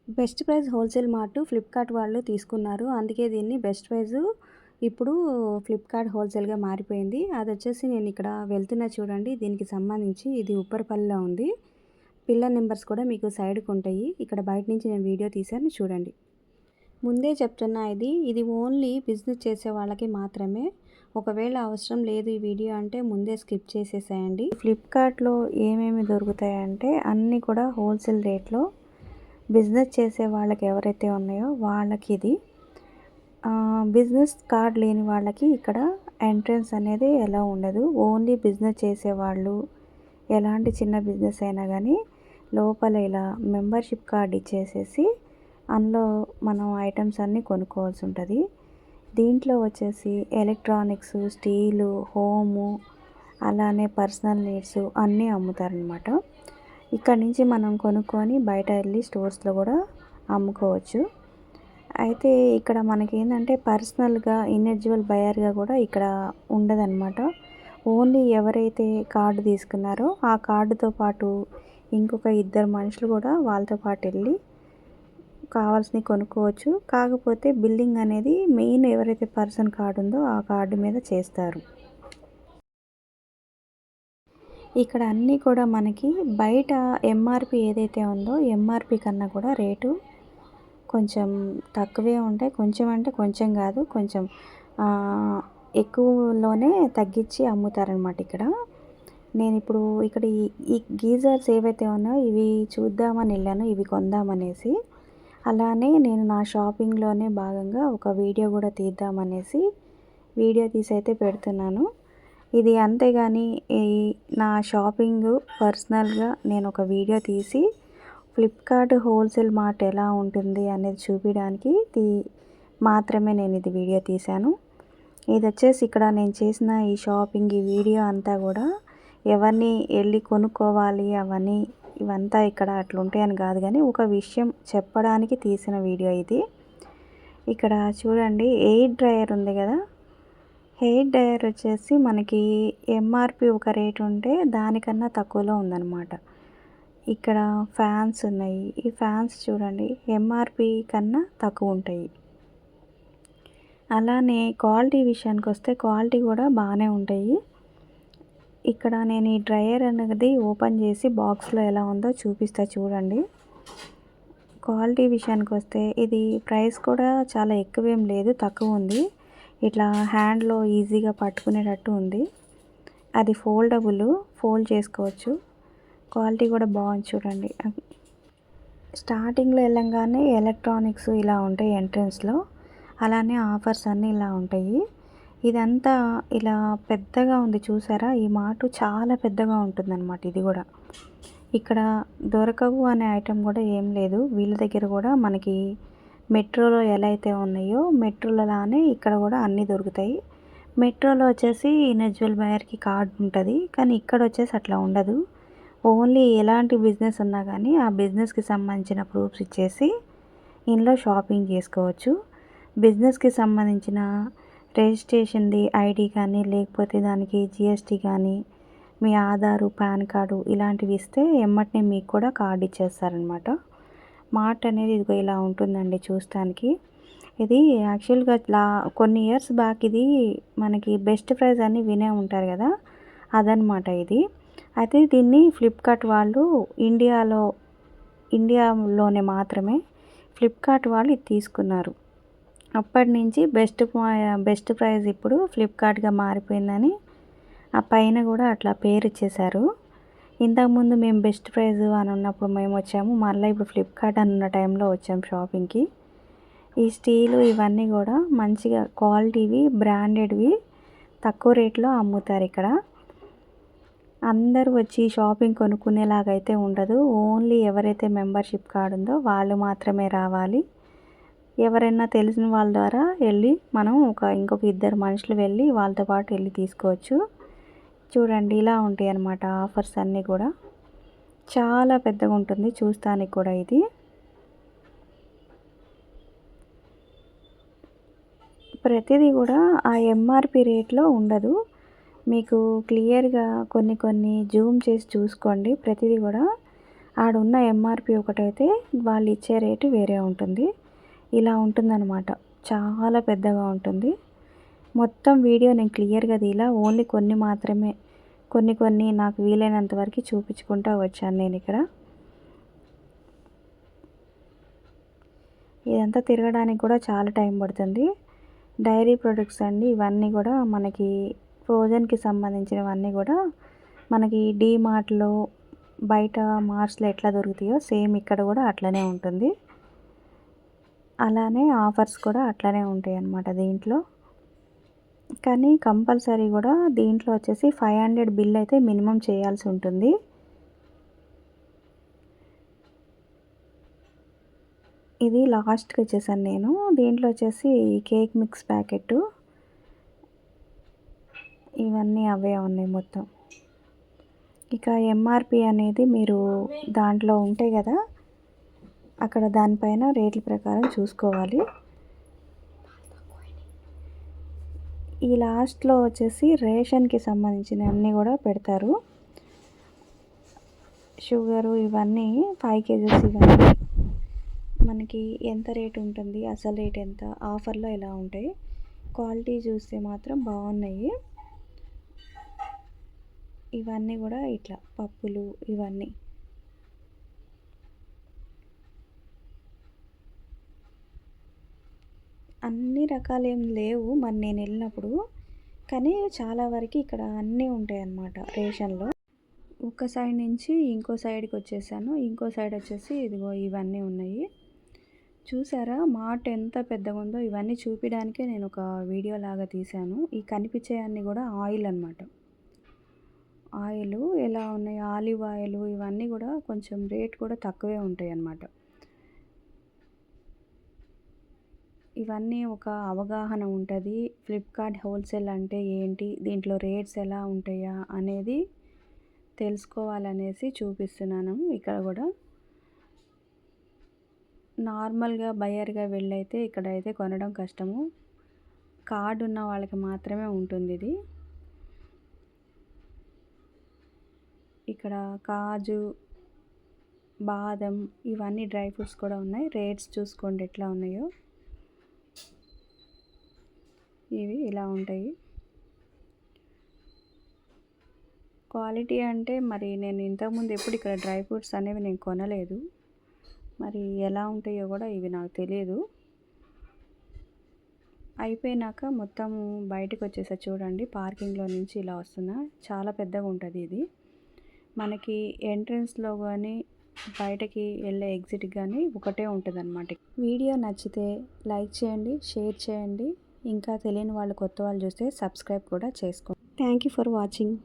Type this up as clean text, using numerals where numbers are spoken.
Best price wholesale mart Flipkart వాళ్ళు తీసుకున్నారు. అందుకే దీన్ని బెస్ట్ ప్రైస్ ఇప్పుడు ఫ్లిప్‌కార్ట్ హోల్సేల్‌గా మారిపోయింది. అదొచ్చేసి నేనిక్కడ వెళ్తున్నా చూడండి. దీనికి సంబంధించి ఇది ఉప్పరపల్లిలో ఉంది. పిల్లర్ నంబర్స్ కూడా మీకు సైడ్‌కుంటాయి. ఇక్కడ బయట నుంచి నేను వీడియో తీశాను చూడండి. ముందే చెప్తున్నా ఇది ఓన్లీ బిజినెస్ చేసే వాళ్ళకి మాత్రమే. ఒకవేళ అవసరం లేదు ఈ వీడియో అంటే ముందే స్కిప్ చేసేసేయండి. ఫ్లిప్‌కార్ట్‌లో ఏమేమి దొరుకుతాయంటే అన్నీ కూడా హోల్సేల్ రేట్‌లో బిజినెస్ చేసే వాళ్ళకి ఎవరైతే ఉన్నాయో వాళ్ళకిది. బిజినెస్ కార్డ్ లేని వాళ్ళకి ఇక్కడ ఎంట్రన్స్ అనేది ఎలా ఉండదు. ఓన్లీ బిజినెస్ చేసేవాళ్ళు ఎలాంటి చిన్న బిజినెస్ అయినా కానీ లోపల ఇలా మెంబర్షిప్ కార్డ్ ఇచ్చేసేసి అందులో మనం ఐటమ్స్ అన్నీ కొనుక్కోవాల్సి ఉంటుంది. దీంట్లో వచ్చేసి ఎలక్ట్రానిక్స్, స్టీలు, హోము, అలానే పర్సనల్ నీడ్స్ అన్నీ అమ్ముతారనమాట. ఇక్కడ నుంచి మనం కొనుక్కొని బయట వెళ్ళి స్టోర్స్లో కూడా అమ్ముకోవచ్చు. అయితే ఇక్కడ మనకేంటంటే పర్సనల్గా ఇండివిజువల్ బయర్గా కూడా ఇక్కడ ఉండదన్నమాట. ఓన్లీ ఎవరైతే కార్డు తీసుకున్నారో ఆ కార్డుతో పాటు ఇంకొక ఇద్దరు మనుషులు కూడా వాళ్ళతో పాటు వెళ్ళి కావాల్సినవి కొనుక్కోవచ్చు. కాకపోతే బిల్లింగ్ అనేది మెయిన్ ఎవరైతే పర్సన్ కార్డు ఉందో ఆ కార్డు మీద చేస్తారు. ఇక్కడ అన్నీ కూడా మనకి బయట ఎంఆర్పి ఏదైతే ఉందో ఎంఆర్పి కన్నా కూడా రేటు కొంచెం తక్కువే ఉంటాయి. కొంచెం అంటే కొంచెం కాదు, కొంచెం ఎక్కువలోనే తగ్గించి అమ్ముతారనమాట ఇక్కడ. నేను ఇప్పుడు ఇక్కడ ఈ గీజర్స్ ఏవైతే ఉన్నాయో ఇవి చూద్దామని వెళ్ళాను, ఇవి కొందామనేసి. అలానే నేను నా షాపింగ్లోనే భాగంగా ఒక వీడియో కూడా తీద్దామనేసి వీడియో తీసి అయితే పెడుతున్నాను. ఇది అంతేగాని నా షాపింగ్ పర్సనల్గా నేను ఒక వీడియో తీసి ఫ్లిప్‌కార్ట్ హోల్సేల్ మార్ట్ ఎలా ఉంటుంది అనేది చూపించడానికి మాత్రమే నేను ఇది వీడియో తీశాను. ఇది వచ్చేసి ఇక్కడ నేను చేసిన ఈ షాపింగ్ ఈ వీడియో అంతా కూడా ఎవరిని వెళ్ళి కొనుక్కోవాలి అవన్నీ ఇవంతా ఇక్కడ అట్లుంటాయని కాదు కానీ ఒక విషయం చెప్పడానికి తీసిన వీడియో ఇది. ఇక్కడ చూడండి ఎయిర్ డ్రైయర్ ఉంది కదా, హెయిర్ డ్రైయర్ వచ్చేసి మనకి ఎంఆర్పి ఒక రేట్ ఉంటే దానికన్నా తక్కువలో ఉందన్నమాట. ఇక్కడ ఫ్యాన్స్ ఉన్నాయి. ఈ ఫ్యాన్స్ చూడండి ఎంఆర్పి కన్నా తక్కువ ఉంటాయి. అలానే క్వాలిటీ విషయానికి వస్తే క్వాలిటీ కూడా బాగానే ఉంటాయి. ఇక్కడ నేను ఈ డ్రైయర్ అనేది ఓపెన్ చేసి బాక్స్లో ఎలా ఉందో చూపిస్తా చూడండి. క్వాలిటీ విషయానికి వస్తే ఇది ప్రైస్ కూడా చాలా ఎక్కువేం లేదు, తక్కువ ఉంది. ఇట్లా హ్యాండ్లో ఈజీగా పట్టుకునేటట్టు ఉంది. అది ఫోల్డ్ చేసుకోవచ్చు. క్వాలిటీ కూడా బాగుంది చూడండి. స్టార్టింగ్లో వెళ్ళంగానే ఎలక్ట్రానిక్స్ ఇలా ఉంటాయి ఎంట్రన్స్లో, అలానే ఆఫర్స్ అన్నీ ఇలా ఉంటాయి. ఇదంతా ఇలా పెద్దగా ఉంది చూసారా, ఈ మార్ట్ చాలా పెద్దగా ఉంటుందన్నమాట. ఇది కూడా ఇక్కడ దొరకవు అనే ఐటెం కూడా ఏం లేదు. వీళ్ళ దగ్గర కూడా మనకి మెట్రోలో ఎలా అయితే ఉన్నాయో మెట్రోలోలానే ఇక్కడ కూడా అన్నీ దొరుకుతాయి. మెట్రోలో వచ్చేసి ఇండివిజువల్ బయర్కి కార్డు ఉంటుంది, కానీ ఇక్కడ వచ్చేసి అట్లా ఉండదు. ఓన్లీ ఎలాంటి బిజినెస్ ఉన్నా కానీ ఆ బిజినెస్కి సంబంధించిన ప్రూఫ్స్ ఇచ్చేసి ఇందులో షాపింగ్ చేసుకోవచ్చు. బిజినెస్కి సంబంధించిన రిజిస్ట్రేషన్ది ఐడి కానీ లేకపోతే దానికి జిఎస్టీ కానీ మీ ఆధారు, పాన్ కార్డు ఇలాంటివి ఇస్తే ఎమ్మటనే మీకు కూడా కార్డు ఇచ్చేస్తారనమాట. మార్ట్ అనేది ఇదిగో ఇలా ఉంటుందండి చూస్తానికి. ఇది యాక్చువల్గా కొన్ని ఇయర్స్ బ్యాక్ ఇది మనకి బెస్ట్ ప్రైస్ అని వినే ఉంటారు కదా, అదనమాట ఇది. అయితే దీన్ని ఫ్లిప్‌కార్ట్ వాళ్ళు ఇండియాలోనే మాత్రమే ఫ్లిప్‌కార్ట్ వాళ్ళు ఇది తీసుకున్నారు. అప్పటి నుంచి బెస్ట్ ప్రైస్ ఇప్పుడు ఫ్లిప్‌కార్ట్‌గా మారిపోయిందని ఆ పైన కూడా అట్లా పేరు ఇచ్చేశారు. ఇంతకుముందు మేము బెస్ట్ ప్రైస్ అని ఉన్నప్పుడు మేము వచ్చాము, మళ్ళీ ఇప్పుడు ఫ్లిప్‌కార్ట్ అని ఉన్న టైంలో వచ్చాము షాపింగ్కి. ఈ స్టీలు ఇవన్నీ కూడా మంచిగా క్వాలిటీవి, బ్రాండెడ్వి తక్కువ రేట్లో అమ్ముతారు ఇక్కడ. అందరూ వచ్చి షాపింగ్ కొనుక్కునేలాగైతే ఉండదు. ఓన్లీ ఎవరైతే మెంబర్షిప్ కార్డు ఉందో వాళ్ళు మాత్రమే రావాలి. ఎవరైనా తెలిసిన వాళ్ళ ద్వారా వెళ్ళి మనం ఇంకొక ఇద్దరు మనుషులు వెళ్ళి వాళ్ళతో పాటు వెళ్ళి తీసుకోవచ్చు. చూడండి ఇలా ఉంటాయి అన్నమాట ఆఫర్స్ అన్నీ కూడా. చాలా పెద్దగా ఉంటుంది చూస్తానికి కూడా. ఇది ప్రతిదీ కూడా ఆ ఎంఆర్పి రేట్లో ఉండదు. మీకు క్లియర్గా కొన్ని జూమ్ చేసి చూసుకోండి. ప్రతిదీ కూడా ఆడున్న ఎంఆర్పి ఒకటైతే వాళ్ళు ఇచ్చే రేటు వేరే ఉంటుంది. ఇలా ఉంటుందన్నమాట. చాలా పెద్దగా ఉంటుంది. మొత్తం వీడియో నేను క్లియర్గా తీయలా, ఓన్లీ కొన్ని మాత్రమే కొన్ని నాకు వీలైనంత వరకు చూపించుకుంటూ వచ్చాను నేను ఇక్కడ. ఇదంతా తిరగడానికి కూడా చాలా టైం పడుతుంది. డైరీ ప్రొడక్ట్స్ అండి ఇవన్నీ కూడా మనకి ఫ్రోజన్కి సంబంధించినవన్నీ కూడా మనకి డీమార్ట్లో బయట మార్ట్స్లో ఎట్లా దొరుకుతాయో సేమ్ ఇక్కడ కూడా అట్లనే ఉంటుంది. అలానే ఆఫర్స్ కూడా అట్లనే ఉంటాయి అన్నమాట దీంట్లో. కానీ కంపల్సరీ కూడా దీంట్లో వచ్చేసి 500 బిల్ అయితే మినిమం చేయాల్సి ఉంటుంది. ఇది లాస్ట్కి వచ్చేసాను నేను. దీంట్లో వచ్చేసి కేక్ మిక్స్ ప్యాకెట్ ఇవన్నీ అవే ఉన్నాయి మొత్తం. ఇక ఎంఆర్పి అనేది మీరు దాంట్లో ఉంటాయి కదా, అక్కడ దానిపైన రేట్ల ప్రకారం చూసుకోవాలి. ఈ లాస్ట్లో వచ్చేసి రేషన్కి సంబంధించిన అన్నీ కూడా పెడతారు. షుగరు ఇవన్నీ 5 కేజెస్ ఇవన్నీ మనకి ఎంత రేట్ ఉంటుంది, అసలు రేట్ ఎంత, ఆఫర్లో ఎలా ఉంటాయి. క్వాలిటీ చూస్తే మాత్రం బాగున్నాయి. ఇవన్నీ కూడా ఇట్లా పప్పులు ఇవన్నీ అన్ని రకాలు ఏం లేవు మరి నేను వెళ్ళినప్పుడు, కానీ చాలా వరకు ఇక్కడ అన్నీ ఉంటాయి అన్నమాట రేషన్లో. ఒక సైడ్ నుంచి ఇంకో సైడ్కి వచ్చేసాను. ఇంకో సైడ్ వచ్చేసి ఇదిగో ఇవన్నీ ఉన్నాయి. చూసారా మార్ట్ ఎంత పెద్దగా ఉందో. ఇవన్నీ చూపించడానికే నేను ఒక వీడియో లాగా తీశాను. ఈ కనిపించే అన్నీ కూడా ఆయిల్ అన్నమాట. ఆయిల్ ఎలా ఉన్నాయి, ఆలివ్ ఆయిల్ ఇవన్నీ కూడా కొంచెం రేట్ కూడా తక్కువే ఉంటాయి అన్నమాట. ఇవన్నీ ఒక అవగాహన ఉంటుంది. ఫ్లిప్కార్ట్ హోల్సేల్ అంటే ఏంటి, దీంట్లో రేట్స్ ఎలా ఉంటాయా అనేది తెలుసుకోవాలనేసి చూపిస్తున్నాను ఇక్కడ కూడా. నార్మల్గా బయర్గా వెళ్ళైతే ఇక్కడైతే కొనడం కష్టము. కార్డు ఉన్న వాళ్ళకి మాత్రమే ఉంటుంది ఇది. ఇక్కడ కాజు, బాదం ఇవన్నీ డ్రై ఫ్రూట్స్ కూడా ఉన్నాయి. రేట్స్ చూసుకోండి ఎట్లా ఉన్నాయో. ఇవి ఇలా ఉంటాయి. క్వాలిటీ అంటే మరి నేను ఇంతకుముందు ఎప్పుడు ఇక్కడ డ్రై ఫ్రూట్స్ అనేవి నేను కొనలేదు. మరి ఎలా ఉంటాయో కూడా ఇవి నాకు తెలియదు. అయిపోయినాక మొత్తము బయటకు వచ్చేసా చూడండి. పార్కింగ్లో నుంచి ఇలా వస్తున్నా. చాలా పెద్దగా ఉంటుంది ఇది. మనకి ఎంట్రన్స్లో కానీ బయటకి వెళ్ళే ఎగ్జిట్ కానీ ఒకటే ఉంటుంది అన్నమాట. వీడియో నచ్చితే లైక్ చేయండి, షేర్ చేయండి. ఇంకా తెలియని వాళ్ళు కొత్త వాళ్ళు చూస్తే సబ్స్క్రైబ్ కూడా చేసుకోండి. Thank you for watching.